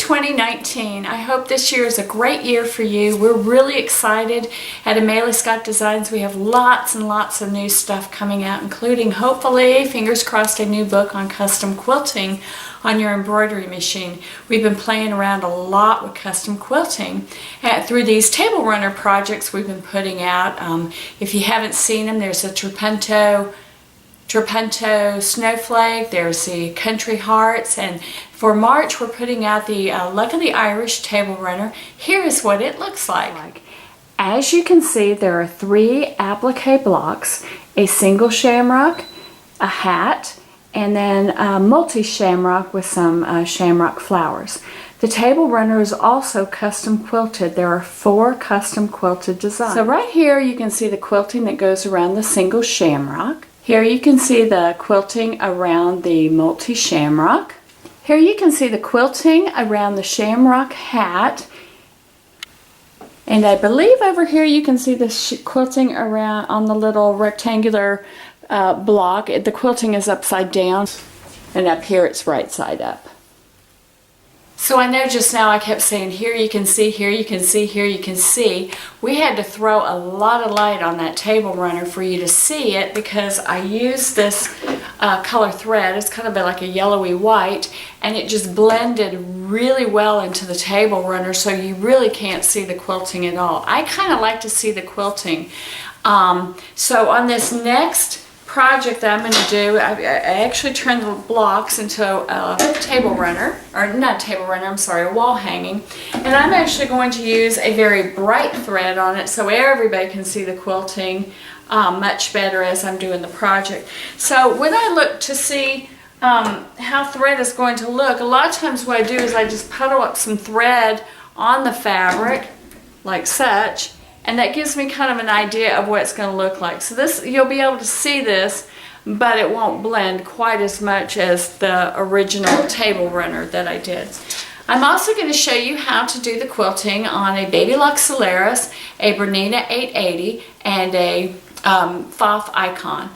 2019. I hope this year is a great year for you. We're really excited at Amelia Scott Designs. We have lots and lots of new stuff coming out, including, hopefully, fingers crossed, a new book on custom quilting on your embroidery machine. We've been playing around a lot with custom quilting through these table runner projects we've been putting out. If you haven't seen them, there's a Trapunto Snowflake, there's the Country Hearts, and for March we're putting out the Luck of the Irish table runner. Here is what it looks like. As you can see, there are 3 applique blocks, a single shamrock, a hat, and then a multi-shamrock with some shamrock flowers. The table runner is also custom quilted. There are 4 custom quilted designs. So right here you can see the quilting that goes around the single shamrock. Here you can see the quilting around the multi-shamrock. Here you can see the quilting around the shamrock hat. And I believe over here you can see the quilting around on the little rectangular block. The quilting is upside down, and up here it's right side up. So I know just now I kept saying, here you can see, here you can see, here you can see. We had to throw a lot of light on that table runner for you to see it, because I used this color thread. It's kind of like a yellowy white, and it just blended really well into the table runner, so you really can't see the quilting at all. I kind of like to see the quilting. So on this next project that I'm going to do, I actually turned the blocks into a table runner, or not table runner, I'm sorry, a wall hanging, and I'm actually going to use a very bright thread on it so everybody can see the quilting much better as I'm doing the project. So when I look to see how thread is going to look, a lot of times what I do is I just puddle up some thread on the fabric like such, and that gives me kind of an idea of what it's going to look like. So this, you'll be able to see this, but it won't blend quite as much as the original table runner that I did. I'm also going to show you how to do the quilting on a Baby Lock Solaris, a Bernina 880, and a Foth Icon.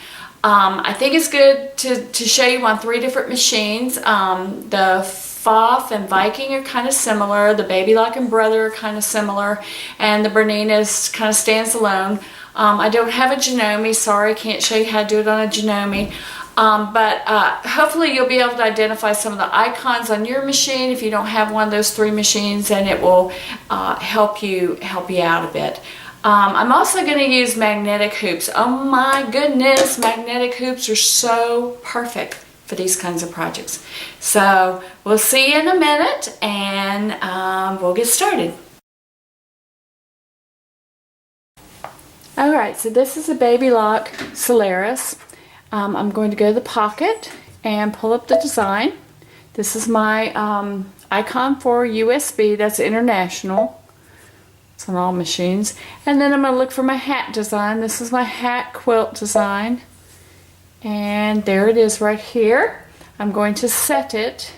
I think it's good to show you on 3 different machines. The Foth and Viking are kind of similar, the Baby Lock and Brother are kind of similar, and the Bernina kind of stands alone. I don't have a Janome, sorry, I can't show you how to do it on a Janome, but hopefully you'll be able to identify some of the icons on your machine if you don't have one of those 3 machines, and it will help you out a bit. I'm also going to use magnetic hoops. Oh my goodness, magnetic hoops are so perfect for these kinds of projects. So we'll see you in a minute, and we'll get started. Alright, so this is a Baby Lock Solaris. I'm going to go to the pocket and pull up the design. This is my icon for USB, that's international. It's on all machines. And then I'm going to look for my hat design. This is my hat quilt design. And there it is right here. I'm going to set it.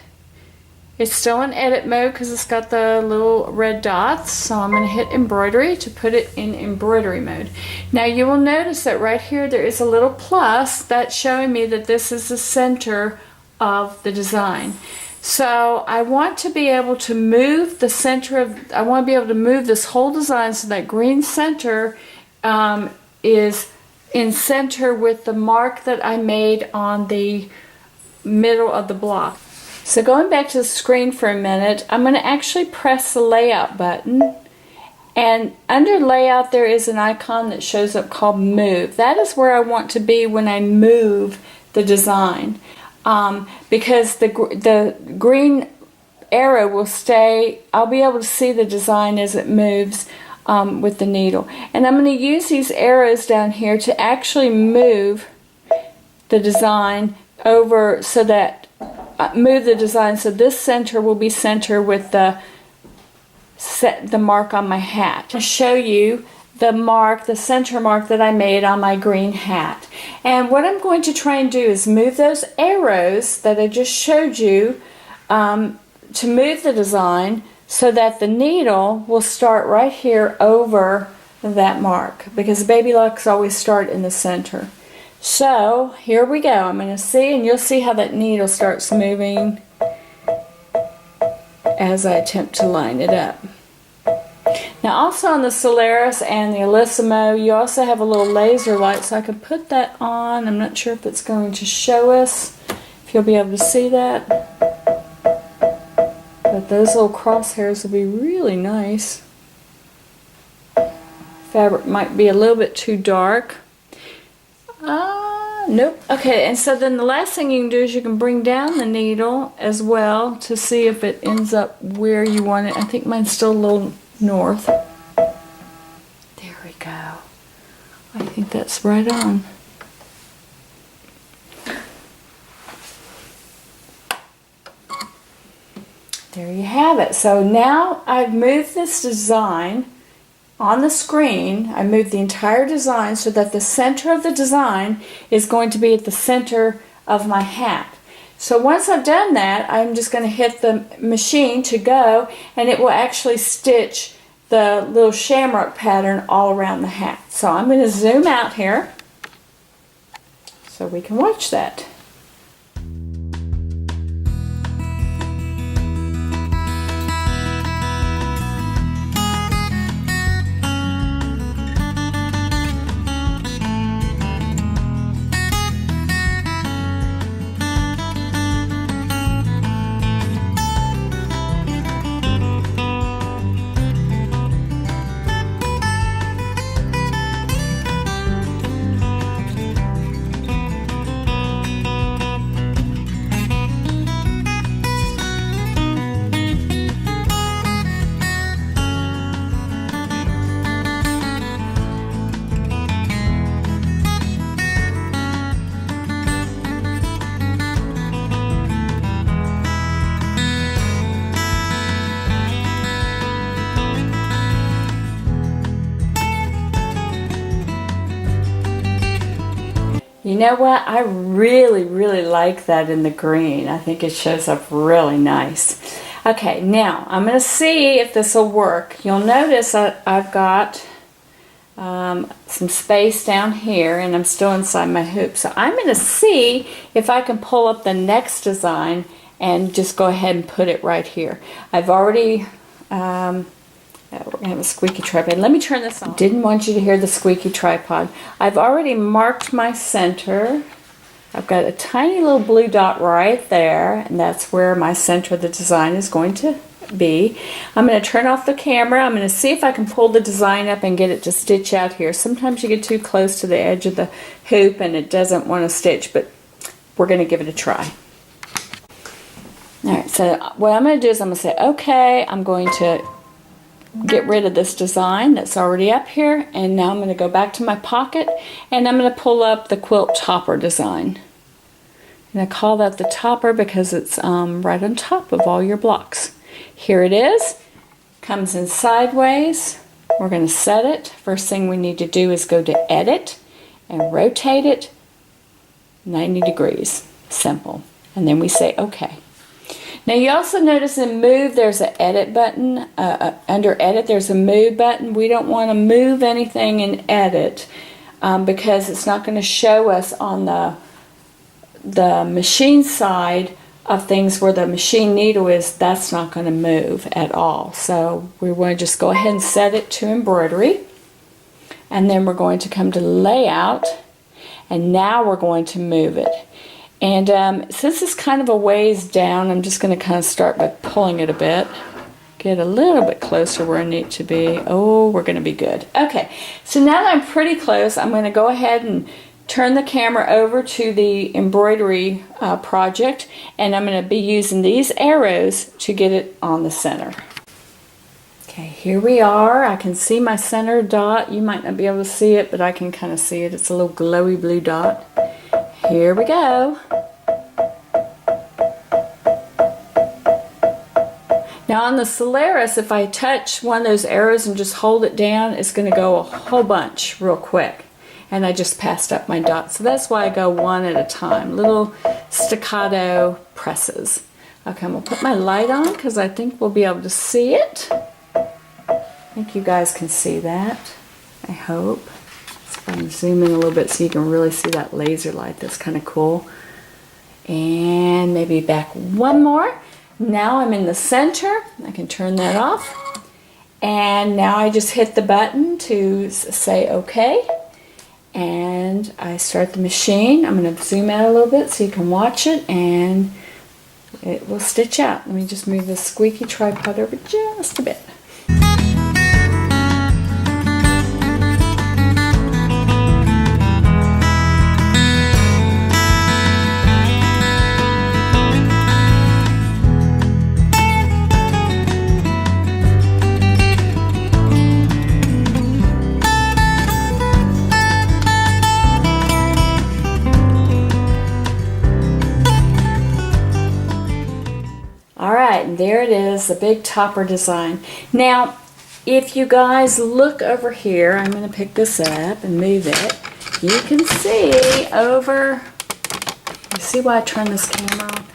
It's still in edit mode because it's got the little red dots. So I'm going to hit embroidery to put it in embroidery mode. Now you will notice that right here there is a little plus that's showing me that this is the center of the design. So I want to be able to move the center of, I want to be able to move this whole design so that green center is in center with the mark that I made on the middle of the block. So going back to the screen for a minute, I'm going to actually press the layout button, and under layout there is an icon that shows up called move. That is where I want to be when I move the design, because the green arrow will stay. I'll be able to see the design as it moves with the needle, and I'm going to use these arrows down here to actually move the design over so that move the design so this center will be center with the mark on my hat. To show you the mark, the center mark that I made on my green hat. And what I'm going to try and do is move those arrows that I just showed you to move the design so that the needle will start right here over that mark, because Baby Locks always start in the center. So here we go. I'm going to see, and you'll see how that needle starts moving as as I attempt to line it up. Now also on the Solaris and the Alissimo, you also have a little laser light, so I could put that on. I'm not sure if it's going to show us, if you'll be able to see that. But those little crosshairs will be really nice. Fabric might be a little bit too dark. Nope. Okay, and so then the last thing you can do is you can bring down the needle as well to see if it ends up where you want it. I think mine's still a little north. There we go. I think that's right on. There you have it. So now I've moved this design on the screen. I moved the entire design so that the center of the design is going to be at the center of my hat. So once I've done that, I'm just going to hit the machine to go, and it will actually stitch the little shamrock pattern all around the hat. So I'm going to zoom out here so we can watch that. You know what? I really like that in the green. I think it shows up really nice. Okay, now I'm going to see if this will work. You'll notice that I've got some space down here, and I'm still inside my hoop. So I'm going to see if I can pull up the next design and just go ahead and put it right here. I've already... we're going to have a squeaky tripod. Let me turn this on. Didn't want you to hear the squeaky tripod. I've already marked my center. I've got a tiny little blue dot right there, and that's where my center of the design is going to be. I'm going to turn off the camera. I'm going to see if I can pull the design up and get it to stitch out here. Sometimes you get too close to the edge of the hoop and it doesn't want to stitch, but we're going to give it a try. Alright, so what I'm going to do is I'm going to say, okay, I'm going to get rid of this design that's already up here, and now I'm going to go back to my pocket and I'm going to pull up the quilt topper design. And I call that the topper because it's right on top of all your blocks. Here it is. Comes in sideways. We're going to set it. First thing we need to do is go to Edit and rotate it 90 degrees. Simple. And then we say OK. Now you also notice in Move there's an Edit button. Under Edit there's a Move button. We don't want to move anything in Edit because it's not going to show us on the machine side of things where the machine needle is. That's not going to move at all. So we want to just go ahead and set it to embroidery, and then we're going to come to Layout, and now we're going to move it. And since it's kind of a ways down, I'm just going to kind of start by pulling it a bit. Get a little bit closer where I need to be. Oh, we're going to be good. Okay, so now that I'm pretty close, I'm going to go ahead and turn the camera over to the embroidery project, and I'm going to be using these arrows to get it on the center. Okay, here we are. I can see my center dot. You might not be able to see it, but I can kind of see it. It's a little glowy blue dot. Here we go. Now on the Solaris, if I touch one of those arrows and just hold it down, it's going to go a whole bunch real quick. And I just passed up my dot. So that's why I go one at a time. Little staccato presses. Okay, I'm going to put my light on because I think we'll be able to see it. I think you guys can see that. I hope. I'm going to zoom in a little bit so you can really see that laser light. That's kind of cool. And maybe back one more. Now I'm in the center. I can turn that off. And now I just hit the button to say OK. And I start the machine. I'm going to zoom out a little bit so you can watch it, and it will stitch out. Let me just move this squeaky tripod over just a bit. Alright, there it is, the big topper design. Now, if you guys look over here, I'm going to pick this up and move it. You can see over, you see why I turned this camera on?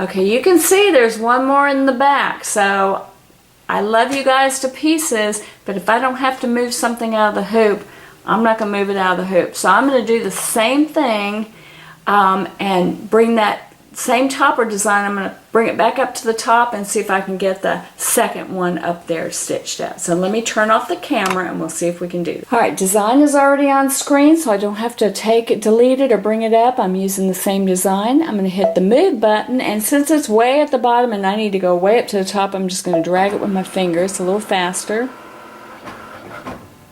Okay, you can see there's one more in the back. So, I love you guys to pieces, but if I don't have to move something out of the hoop, I'm not going to move it out of the hoop. So I'm going to do the same thing and bring that same topper design. I'm going to bring it back up to the top and see if I can get the second one up there stitched out. So let me turn off the camera and we'll see if we can do it. Alright, design is already on screen, so I don't have to delete it or bring it up. I'm using the same design. I'm going to hit the move button, and since it's way at the bottom and I need to go way up to the top, I'm just going to drag it with my fingers a little faster.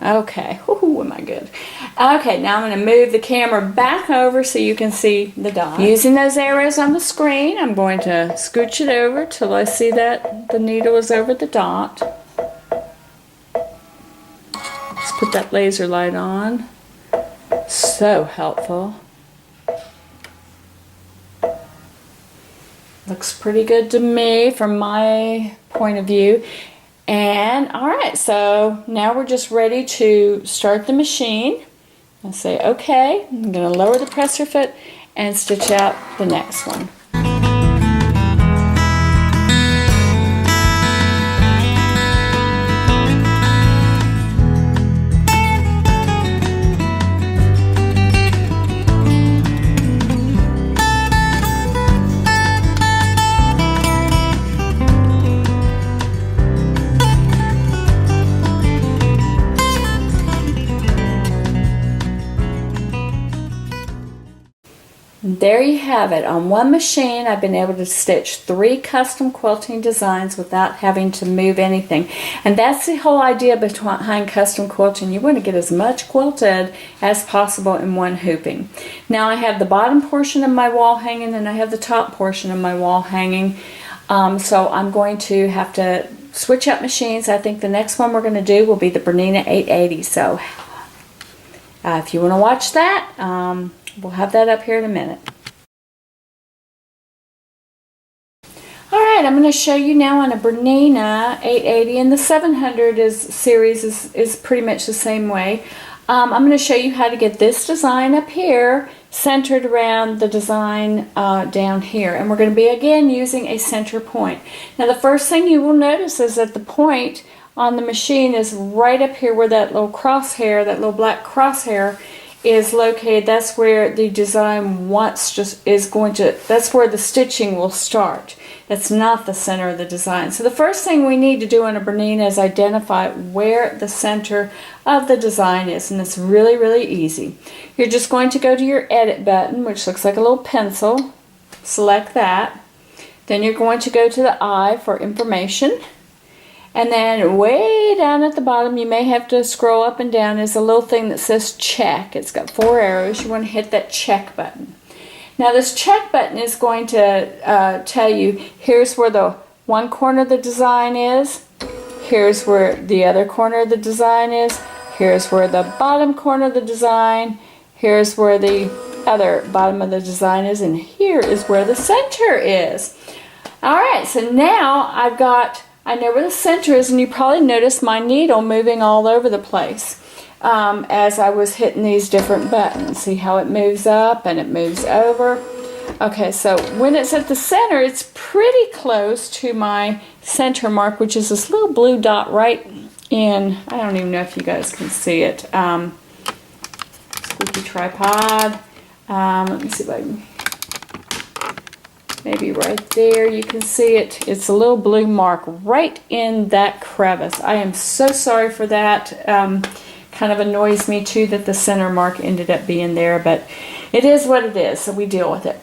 Okay, ooh, am I good? Okay, now I'm going to move the camera back over so you can see the dot. Using those arrows on the screen, I'm going to scooch it over till I see that the needle is over the dot. Let's put that laser light on. So helpful. Looks pretty good to me from my point of view. And alright, so now we're just ready to start the machine. I'll say OK. I'm going to lower the presser foot and stitch out the next one. There you have it. On one machine, I've been able to stitch 3 custom quilting designs without having to move anything. And that's the whole idea behind custom quilting. You want to get as much quilted as possible in one hooping. Now I have the bottom portion of my wall hanging and I have the top portion of my wall hanging. So I'm going to have to switch up machines. I think the next one we're going to do will be the Bernina 880. So if you want to watch that, we'll have that up here in a minute. Alright, I'm going to show you now on a Bernina 880, and the 700 series is pretty much the same way. I'm going to show you how to get this design up here centered around the design down here. And we're going to be again using a center point. Now the first thing you will notice is that the point on the machine is right up here where that little crosshair, that little black crosshair is located. That's where the design that's where the stitching will start. That's not the center of the design. So the first thing we need to do on a Bernina is identify where the center of the design is, and it's really, really easy. You're just going to go to your edit button, which looks like a little pencil. Select that. Then you're going to go to the I for information. And then way down at the bottom, you may have to scroll up and down, is a little thing that says check. It's got 4 arrows. You want to hit that check button. Now this check button is going to tell you, here's where the one corner of the design is, here's where the other corner of the design is, here's where the bottom corner of the design, here's where the other bottom of the design is, and here is where the center is. Alright, so now I know where the center is, and you probably noticed my needle moving all over the place as I was hitting these different buttons. See how it moves up and it moves over? Okay, so when it's at the center, it's pretty close to my center mark, which is this little blue dot right in, I don't even know if you guys can see it. Squeaky tripod. Let me see if I can. maybe right there, you can see it. It's a little blue mark right in that crevice. I am so sorry for that. Kind of annoys me too that the center mark ended up being there, but it is what it is, so we deal with it.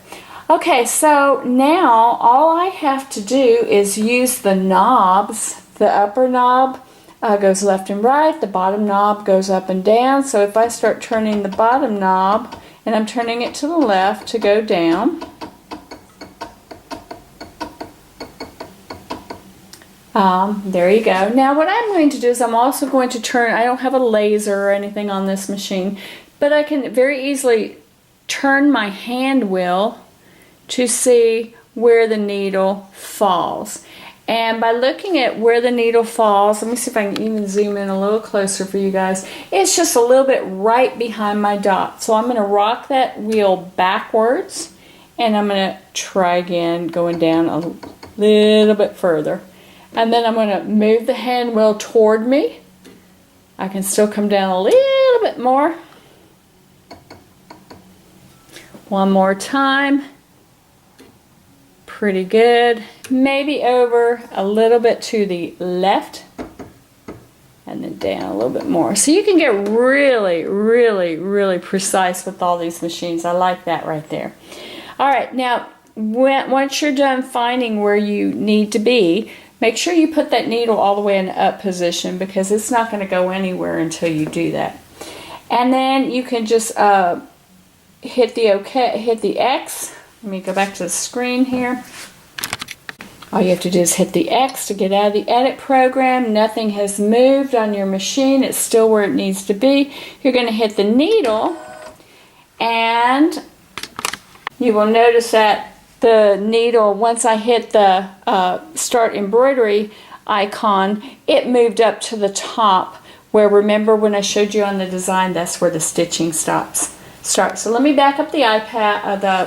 Okay, so now all I have to do is use the knobs. The upper knob goes left and right, the bottom knob goes up and down. So if I start turning the bottom knob, and I'm turning it to the left to go down, there you go. Now what I'm going to do is I'm also going to turn, I don't have a laser or anything on this machine, but I can very easily turn my hand wheel to see where the needle falls. And by looking at where the needle falls, let me see if I can even zoom in a little closer for you guys. It's just a little bit right behind my dot. So I'm going to rock that wheel backwards, and I'm going to try again going down a little bit further. And then I'm going to move the hand wheel toward me. I can still come down a little bit more. One more time. Pretty good. Maybe over a little bit to the left, and then down a little bit more. So you can get really, really, really precise with all these machines. I like that right there. All right, now once you're done finding where you need to be, make sure you put that needle all the way in the up position, because it's not going to go anywhere until you do that. And then you can just hit the X. Let me go back to the screen here. All you have to do is hit the X to get out of the edit program. Nothing has moved on your machine. It's still where it needs to be. You're going to hit the needle, and you will notice that the needle, once I hit the start embroidery icon, it moved up to the top, where, remember when I showed you on the design, that's where the stitching starts. So let me back up the iPad, the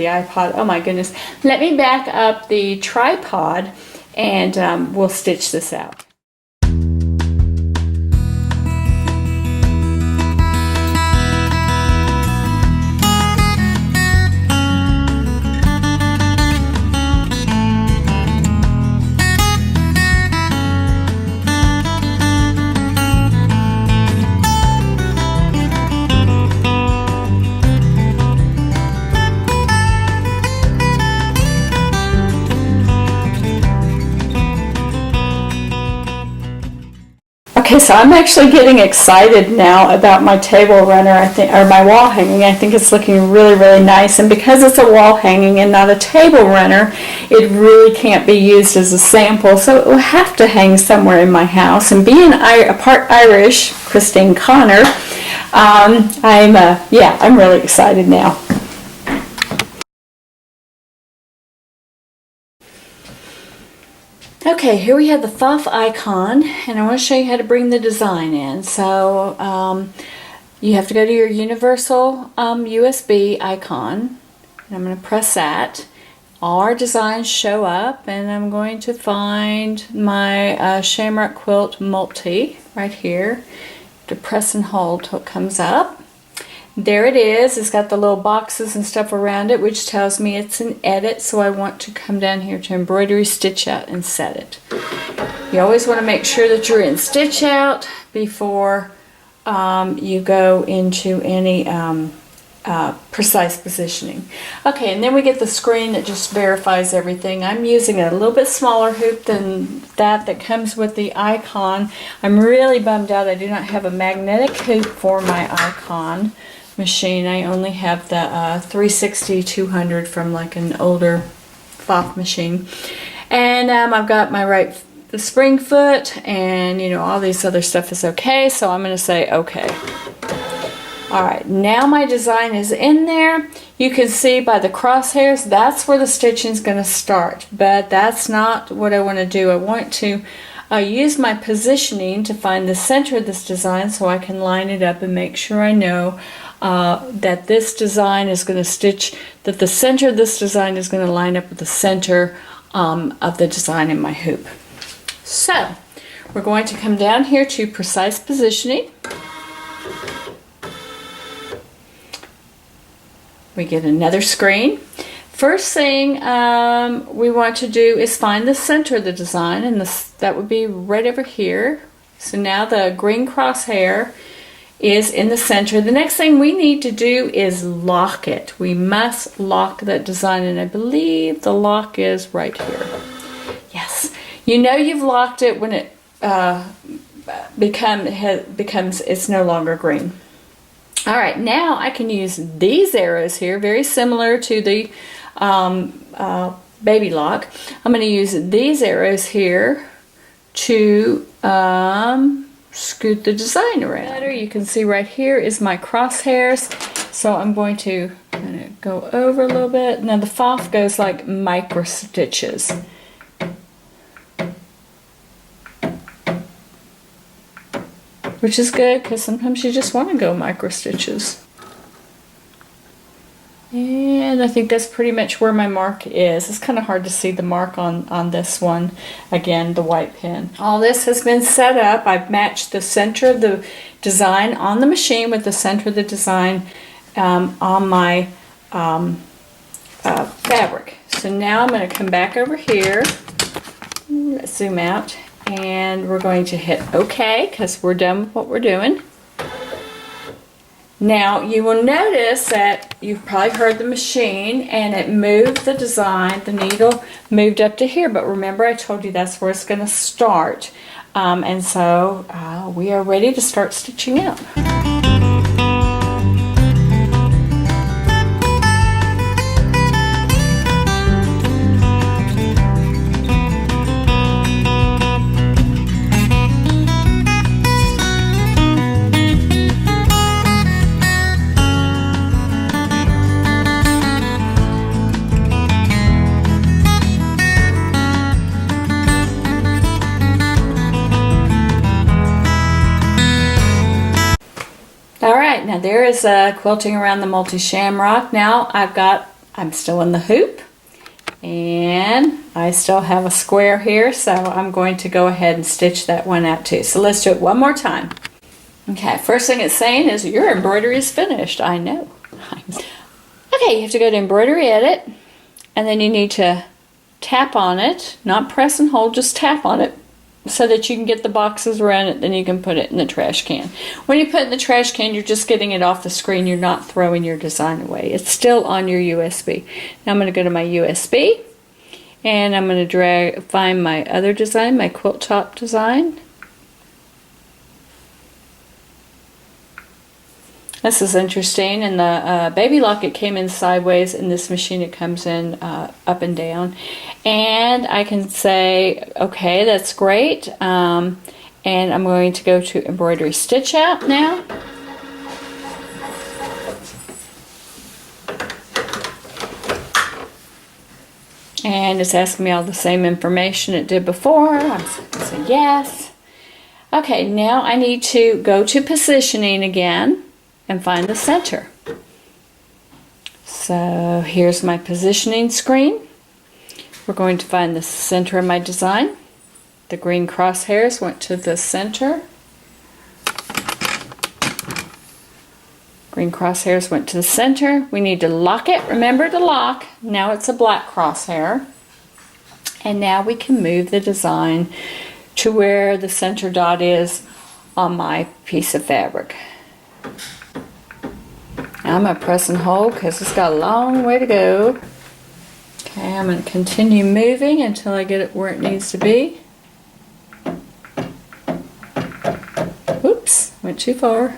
iPod, oh my goodness. Let me back up the tripod, and we'll stitch this out. Okay, so I'm actually getting excited now about my table runner, I think, or my wall hanging. I think it's looking really, really nice. And because it's a wall hanging and not a table runner, it really can't be used as a sample. So it will have to hang somewhere in my house. And being a part Irish, Christine Connor, I'm really excited now. Okay, here we have the FOF icon, and I want to show you how to bring the design in. So you have to go to your universal USB icon, and I'm going to press that. All our designs show up, and I'm going to find my Shamrock Quilt Multi right here. To press and hold till it comes up. There it is. It's got the little boxes and stuff around it, which tells me it's an edit, so I want to come down here to embroidery stitch out and set it. You always want to make sure that you're in stitch out before you go into any precise positioning. Okay, and then we get the screen that just verifies everything. I'm using a little bit smaller hoop than that comes with the icon. I'm really bummed out I do not have a magnetic hoop for my icon machine. I only have the 360-200 from like an older FOF machine. And I've got my the spring foot, and all these other stuff is okay, so I'm going to say okay. Alright, now my design is in there. You can see by the crosshairs, that's where the stitching is going to start, but that's not what I want to do. I want to use my positioning to find the center of this design so I can line it up and make sure I know that this design is going to stitch, that the center of this design is going to line up with the center of the design in my hoop. So, we're going to come down here to precise positioning. We get another screen. First thing we want to do is find the center of the design, and that would be right over here. So now the green crosshair is in the center. The next thing we need to do is lock it. We must lock that design, and I believe the lock is right here. Yes. You know you've locked it when it becomes it's no longer green. All right, now I can use these arrows here, very similar to the baby lock. I'm going to use these arrows here to scoot the design around. You can see right here is my crosshairs, so I'm going to kind of go over a little bit. Now the FOF goes like micro stitches. Which is good, because sometimes you just want to go micro stitches. And I think that's pretty much where my mark is. It's kind of hard to see the mark on this one. Again, the white pin. All this has been set up. I've matched the center of the design on the machine with the center of the design on my fabric. So now I'm going to come back over here. Let's zoom out. And we're going to hit OK because we're done with what we're doing. Now you will notice that you've probably heard the machine and it moved the design, the needle moved up to here, but remember I told you that's where it's going to start. And so we are ready to start stitching out. Alright, now there is quilting around the multi-shamrock. Now I'm still in the hoop and I still have a square here, so I'm going to go ahead and stitch that one out too. So let's do it one more time. Okay, first thing it's saying is your embroidery is finished. I know. Okay, you have to go to embroidery edit and then you need to tap on it, not press and hold, just tap on it, so that you can get the boxes around it, then you can put it in the trash can. When you put it in the trash can, you're just getting it off the screen. You're not throwing your design away. It's still on your USB. Now I'm going to go to my USB, and I'm going to find my other design, my quilt top design. This is interesting. In the baby lock, it came in sideways. In this machine, it comes in up and down. And I can say, okay, that's great. And I'm going to go to embroidery stitch out now. And it's asking me all the same information it did before. I said yes. Okay, now I need to go to positioning again and find the center. So here's my positioning screen. We're going to find the center of my design. The green crosshairs went to the center. Green crosshairs went to the center. We need to lock it. Remember to lock. Now it's a black crosshair. And now we can move the design to where the center dot is on my piece of fabric. I'm going to press and hold because it's got a long way to go. Okay, I'm going to continue moving until I get it where it needs to be. Oops, went too far.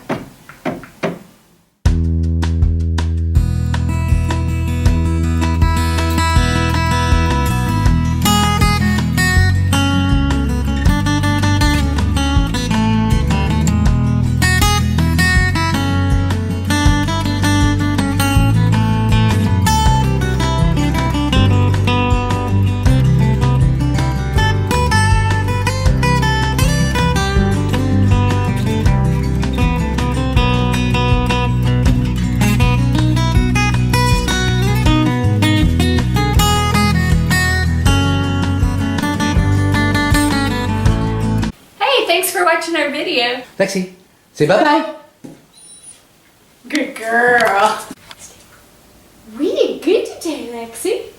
Thanks for watching our video. Lexi, say bye-bye. Good girl. We did good today, Lexi.